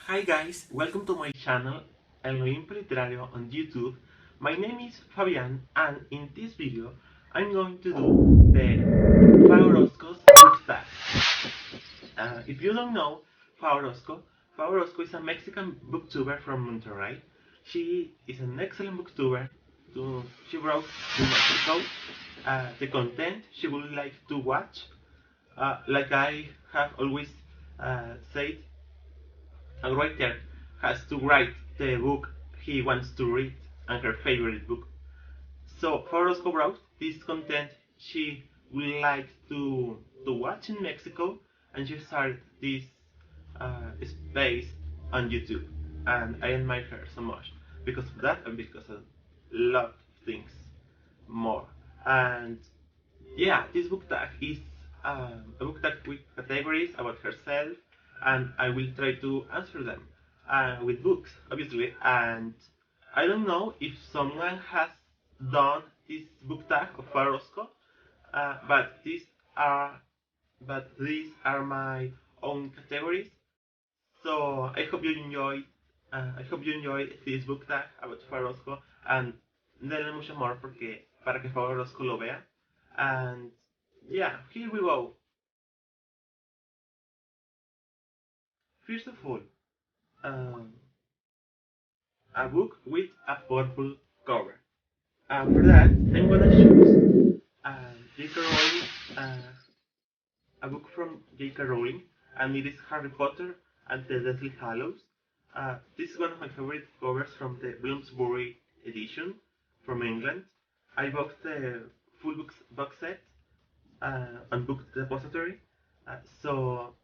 Hi guys, welcome to my channel El Olimpo Literario on YouTube. My name is Fabian and in this video I'm going to do the OROZCO'S Book Tag. If you don't know Fa Orozco is a Mexican booktuber from Monterrey. She is an excellent booktuber. She wrote to Mexico. The content she would like to watch, like I have always said, a writer has to write the book he wants to read and her favorite book. So Orozco wrote this content she would like to watch in Mexico, and she started this space on YouTube, and I admire her so much because of that and because of a lot of things more. And yeah, this book tag is a book tag with categories about herself, and I will try to answer them with books, obviously. And I don't know if someone has done this book tag of Orozco, but are these are my own categories. So I hope you enjoy. I hope you enjoy this book tag about Orozco, and denle mucho amor porque para que Orozco lo vea. And yeah, here we go. First of all, um, a book with a purple cover. For that, I'm gonna choose J.K. Rowling, a book from J.K. Rowling, and it is Harry Potter and the Deathly Hallows. This is one of my favorite covers from the Bloomsbury edition from England. I bought the full box set on Book Depository, so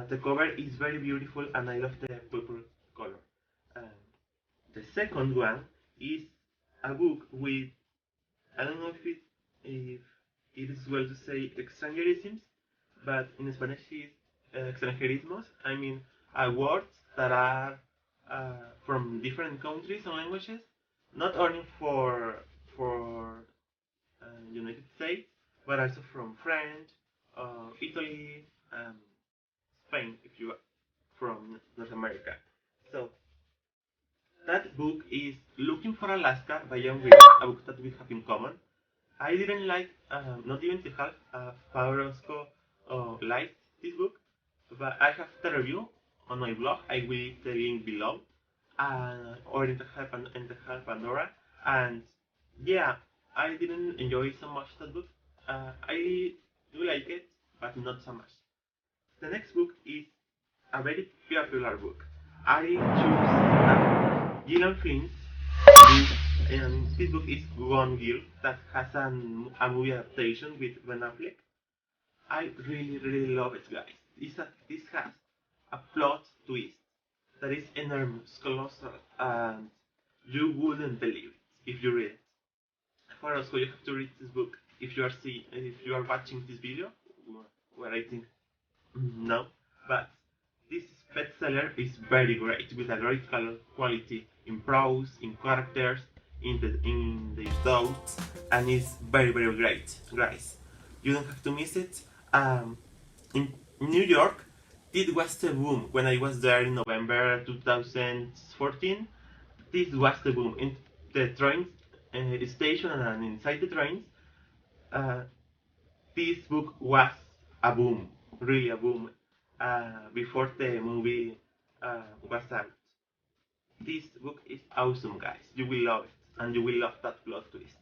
the cover is very beautiful and I love the purple color. Um, the second one is a book with, I don't know if it is well to say extranjerisms, but in Spanish it's extranjerismos. I mean words that are from different countries and languages, not only for United States, but also from French, Italy, Spain, if you are from North America. So that book is Looking for Alaska by John Green, a book that we have in common. I didn't like, not even to have Orozco liked this book, but I have the review on my blog. I will leave the link below, or in the Pandora. And yeah, I didn't enjoy so much that book. I do like it, but not so much. The next book is a very popular book. I choose Gillian Flynn's book, and this book is Gone Girl, that has a movie adaptation with Ben Affleck. I really love it, guys. This has a plot twist that is enormous, colossal, and you wouldn't believe it if you read it. For us, you have to read this book if you are watching this video, where I think no, but this bestseller is very great with a great color quality in prose, in characters, in the thoughts, and it's very great, guys. You don't have to miss it. In New York, this was the boom when I was there in November 2014. This was the boom in the train station and inside the trains. Uh, this book was a boom, really a boom, before the movie was out. This book is awesome, guys. You will love it, and you will love that plot twist.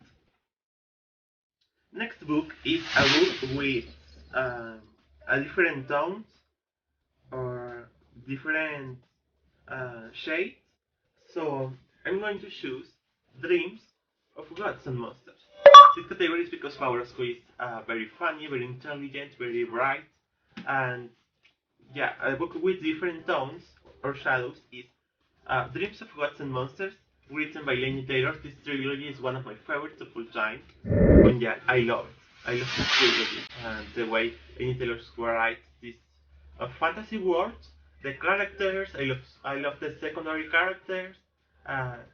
Next book is a book with a different tones or different shades. So I'm going to choose Dreams of Gods and Monsters. This category is because Orozco is very funny, very intelligent, very bright, and yeah, a book with different tones or shadows is Dreams of Gods and Monsters, written by Laini Taylor. This trilogy is one of my favorites of all time, and yeah, I love it. I love this trilogy and the way Laini Taylor writes this fantasy world. The characters, I love the secondary characters.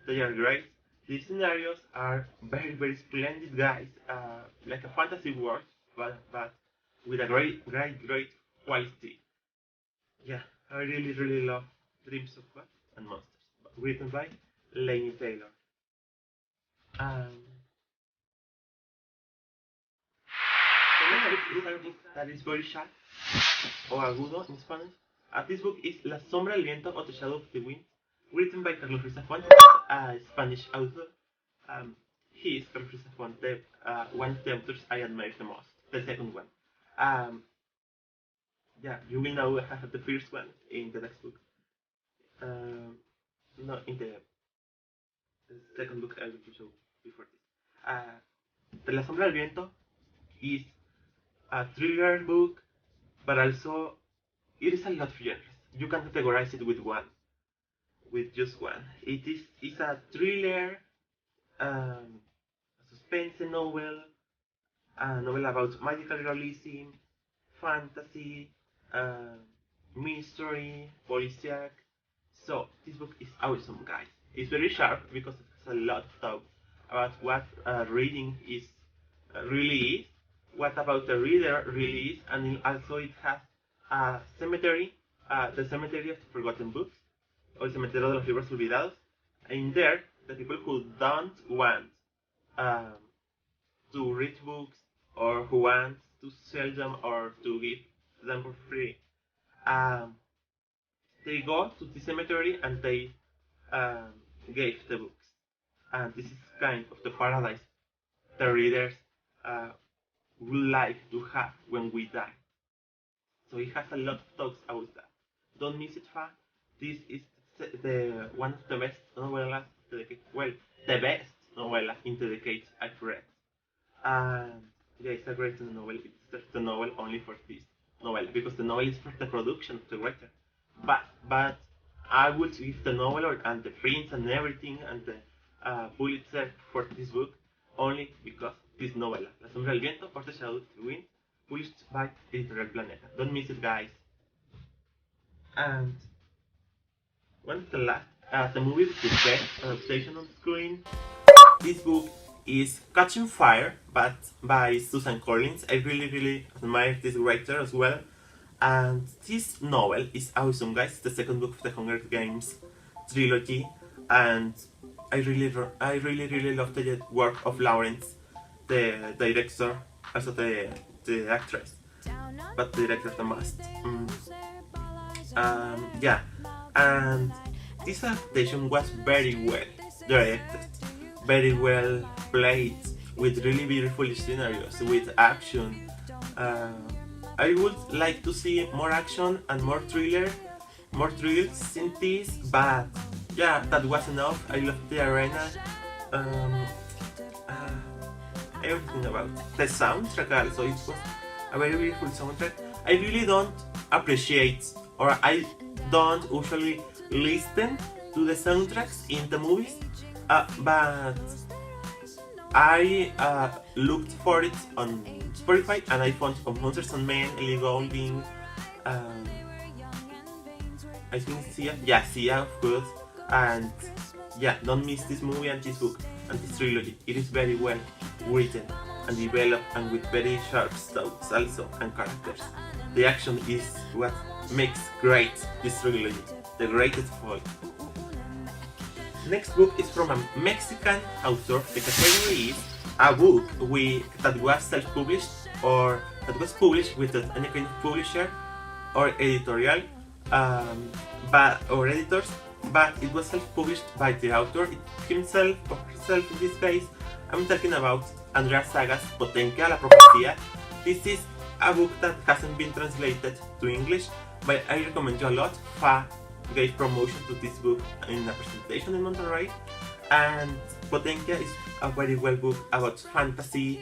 They are great. The scenarios are very splendid, guys. Like a fantasy world, but with a great quality. Yeah, I really love Dreams of Gods and Monsters, written by Laini Taylor. Um, the next book is a book that is very short, o agudo in Spanish. This book is La Sombra del Viento or The Shadow of the Wind, written by Carlos Ruiz Zafón, a Spanish author. He is Carlos Ruiz Zafón, one of the authors I admire the most, the second one. Yeah, you will know the first one in the textbook. No, in the second book I will show before this. La Sombra del Viento is a thriller book, but also it is a lot of genres. You can categorize it with just one. It's a thriller, a suspense novel, a novel about magical realism, fantasy, uh, mystery, policiac. So this book is awesome, guys. It's very sharp because it has a lot of thoughts about what reading is really is, what about the reader really is, and also it has a cemetery, the cemetery of the forgotten books, or el cementerio de los libros olvidados. In there, the people who don't want um, to read books or who want to sell them or to give them for free, um, they go to the cemetery and they um, gave the books. And this is kind of the paradise the readers uh, would like to have when we die. So it has a lot of talks about that. Don't miss it, fam. This is the one of the best novellas, well, the best novella in the decade I've read. And yeah, it's a great novel. It's just a novel only for this novel because the novel is for the production of the writer. But I would give the novel and the prints and everything and the Pulitzer for this book only because this novela, La Sombra del Viento or The Shadow of the Wind, published by Editorial Planeta. Don't miss it, guys. And one of the last, the movie with the best adaptation on screen. This book is Catching Fire, but by Susan Collins. I really admire this writer as well. And this novel is awesome, guys. It's the second book of the Hunger Games trilogy, and I really love the work of Lawrence, the director, also the actress, but the director the most. Yeah, and this adaptation was very well directed, very well played, with really beautiful scenarios, with action. I would like to see more action and more thrills in this, but yeah, that was enough. I love the arena, everything about the soundtrack also. It was a very beautiful soundtrack. I really don't appreciate, or I don't usually listen to the soundtracks in the movies, but I looked for it on Spotify and I found Monsters and Men, Ellie Goulding, I think Sia, of course, and yeah, don't miss this movie and this book and this trilogy. It is very well written and developed and with very sharp thoughts also and characters. The action is what makes great this trilogy, the greatest of all. Next book is from a Mexican author. The category is a book that was self-published or that was published with any kind of publisher or editorial, or editors, but it was self-published by the author himself or herself in this case. I'm talking about Andrea Saga's Potencia, La Profecía. This is a book that hasn't been translated to English, but I recommend you a lot. Fa gave promotion to this book in a presentation in Monterrey, and Potencia is a very well book about fantasy,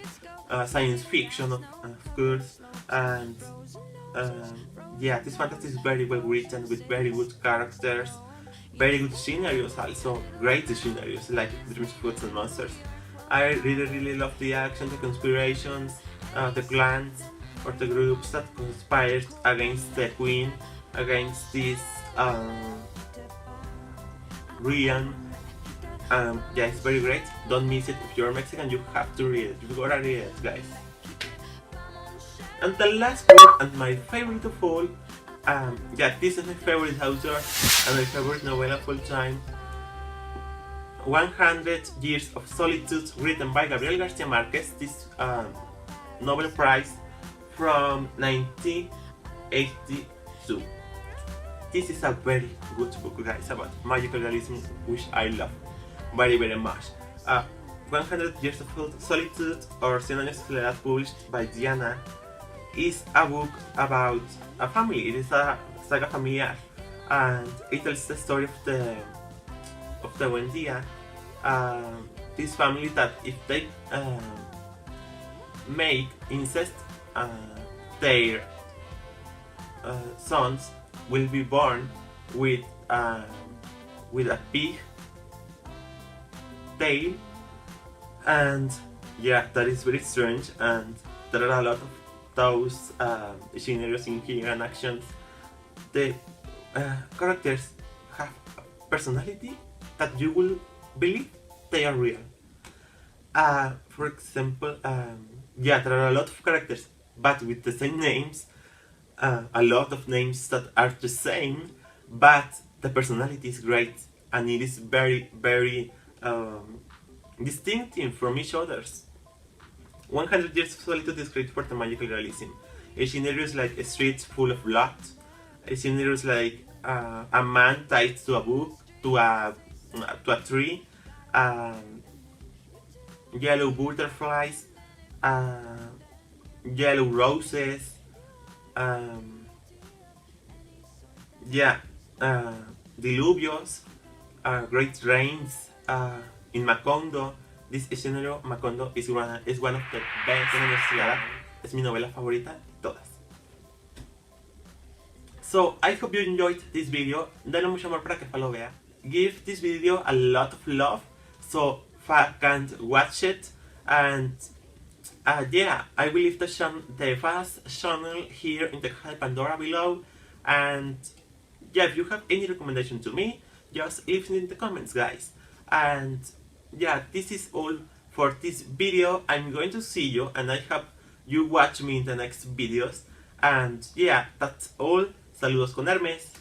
science fiction, of course, and yeah, this fantasy is very well written with very good characters, very good scenarios also, great scenarios like Dreams of Gods and Monsters. I really love the action, the conspirations, the clans or the groups that conspired against the queen, against this Rian. Yeah, it's very great. Don't miss it. If you're Mexican, you have to read it. You gotta read it, guys. And the last book, and my favorite of all, Yeah, this is my favorite author and my favorite novel of all time. 100 Years of Solitude, written by Gabriel Garcia Marquez. This Nobel Prize from 1982. This is a very good book, guys, about magical realism, which I love very, very much. 100 Years of Solitude, or 100 años de soledad, published by Diana, is a book about a family. It is a saga familiar, and it tells the story of the Buendia, this family that if they make incest, their sons will be born with a pig tail, and yeah, that is very strange, and there are a lot of those scenarios in here and actions. The characters have a personality that you will believe they are real. For example, yeah, there are a lot of characters, but with the same names. A lot of names that are the same, but the personality is great, and it is very, very distinctive from each others. 100 Years of Solitude is great for the magical realism. A scenario is like a street full of blood. A scenario is like a man tied to a book, to a tree, yellow butterflies, yellow roses, diluvios, great rains. In Macondo, this scenario, Macondo, is one of the best en la universidad. Es mi novela favorita de todas. So, I hope you enjoyed this video. Dale mucho amor para que Fa lo vea. Give this video a lot of love so Fa can watch it. And yeah, I will leave the Fa's channel here in the Pandora below. And yeah, if you have any recommendation to me, just leave it in the comments, guys. And yeah, this is all for this video. I'm going to see you, and I hope you watch me in the next videos. And yeah, that's all. Saludos con Hermes.